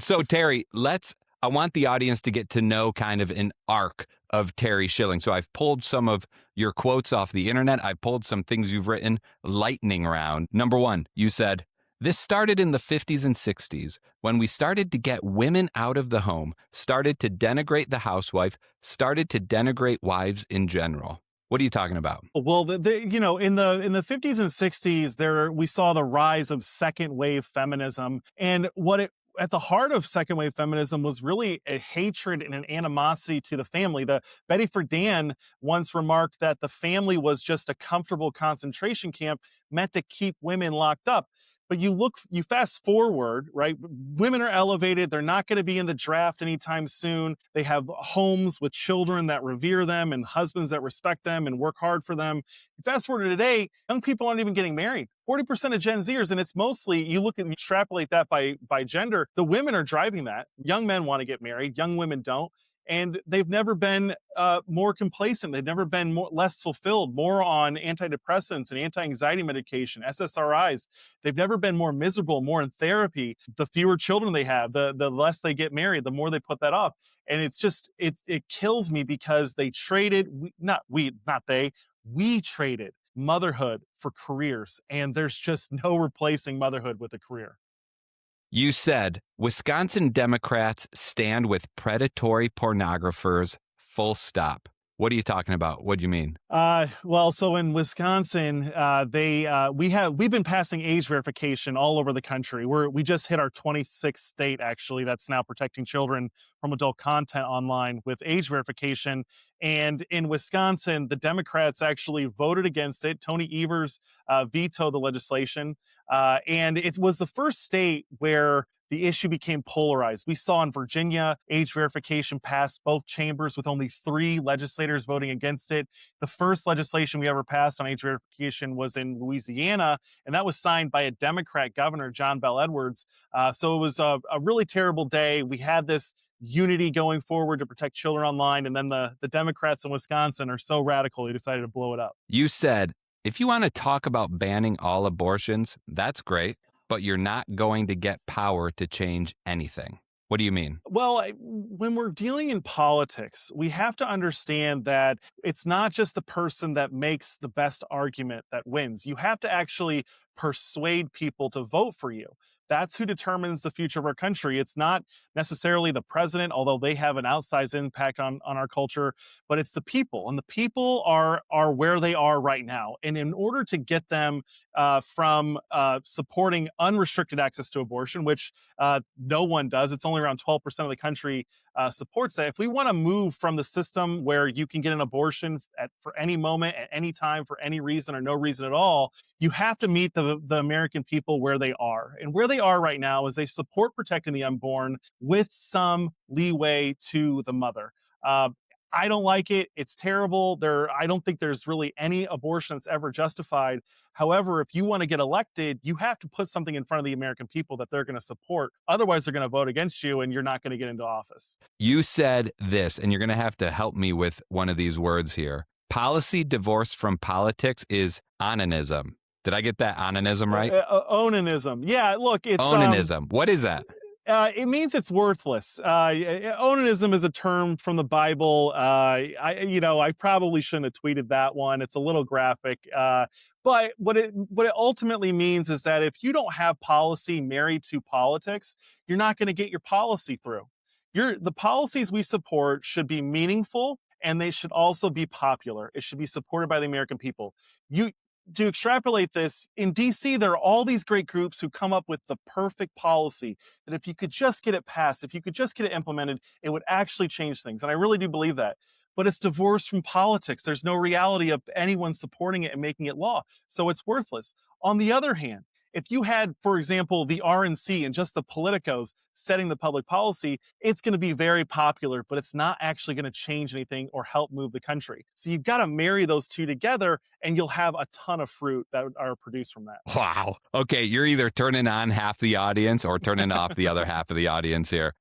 So, Terry, I want the audience to get to know kind of an arc of Terry Schilling. So, I've pulled some of your quotes off the internet. I pulled some things you've written. Lightning round. Number one, you said, this started in the 50s and 60s when we started to get women out of the home, started to denigrate the housewife, started to denigrate wives in general. What are you talking about? Well, in the 50s and 60s, we saw the rise of second wave feminism, and at the heart of second wave feminism was really a hatred and an animosity to the family. The Betty Friedan once remarked that the family was just a comfortable concentration camp meant to keep women locked up. But you fast forward, right? Women are elevated. They're not going to be in the draft anytime soon. They have homes with children that revere them and husbands that respect them and work hard for them. You fast forward to today, young people aren't even getting married. 40% of Gen Zers, and it's mostly, you extrapolate that by gender, the women are driving that. Young men want to get married, young women don't. And they've never been more complacent. They've never been less fulfilled, more on antidepressants and anti-anxiety medication, SSRIs. They've never been more miserable, more in therapy. The fewer children they have, the less they get married, the more they put that off. And it kills me because they traded, we traded motherhood for careers. And there's just no replacing motherhood with a career. You said Wisconsin Democrats stand with predatory pornographers, full stop. What are you talking about? What do you mean? Well, so in Wisconsin, we've been passing age verification all over the country. We just hit our 26th state, actually, that's now protecting children from adult content online with age verification. And in Wisconsin, the Democrats actually voted against it. Tony Evers vetoed the legislation. And it was the first state where the issue became polarized. We saw in Virginia, age verification passed both chambers with only 3 legislators voting against it. The first legislation we ever passed on age verification was in Louisiana, and that was signed by a Democrat governor, John Bel Edwards. So it was a really terrible day. We had this unity going forward to protect children online, and then the Democrats in Wisconsin are so radical, they decided to blow it up. You said, if you want to talk about banning all abortions, that's great, but you're not going to get power to change anything. What do you mean? Well, when we're dealing in politics, we have to understand that it's not just the person that makes the best argument that wins. You have to actually persuade people to vote for you. That's who determines the future of our country. It's not necessarily the president, although they have an outsized impact on our culture, but it's the people. And the people are where they are right now. And in order to get them from supporting unrestricted access to abortion, which no one does, it's only around 12% of the country supports that. If we want to move from the system where you can get an abortion for any moment, at any time, for any reason or no reason at all, you have to meet the American people where they are. And where they are right now is they support protecting the unborn with some leeway to the mother. I don't like it. It's terrible. I don't think there's really any abortion that's ever justified. However, if you want to get elected, you have to put something in front of the American people that they're going to support. Otherwise, they're going to vote against you and you're not going to get into office. You said this, and you're going to have to help me with one of these words here. Policy divorced from politics is onanism. Did I get that onanism right? Onanism. Yeah, look, it's onanism. What is that? It means it's worthless. Onanism is a term from the Bible. I probably shouldn't have tweeted that one. It's a little graphic. But what it ultimately means is that if you don't have policy married to politics, you're not going to get your policy through. The policies we support should be meaningful, and they should also be popular. It should be supported by the American people. To extrapolate this, in DC, there are all these great groups who come up with the perfect policy that if you could just get it passed, if you could just get it implemented, it would actually change things. And I really do believe that. But it's divorced from politics. There's no reality of anyone supporting it and making it law. So it's worthless. On the other hand, if you had, for example, the RNC and just the politicos setting the public policy, it's going to be very popular, but it's not actually going to change anything or help move the country. So you've got to marry those two together, and you'll have a ton of fruit that are produced from that. Wow. Okay, you're either turning on half the audience or turning off the other half of the audience here.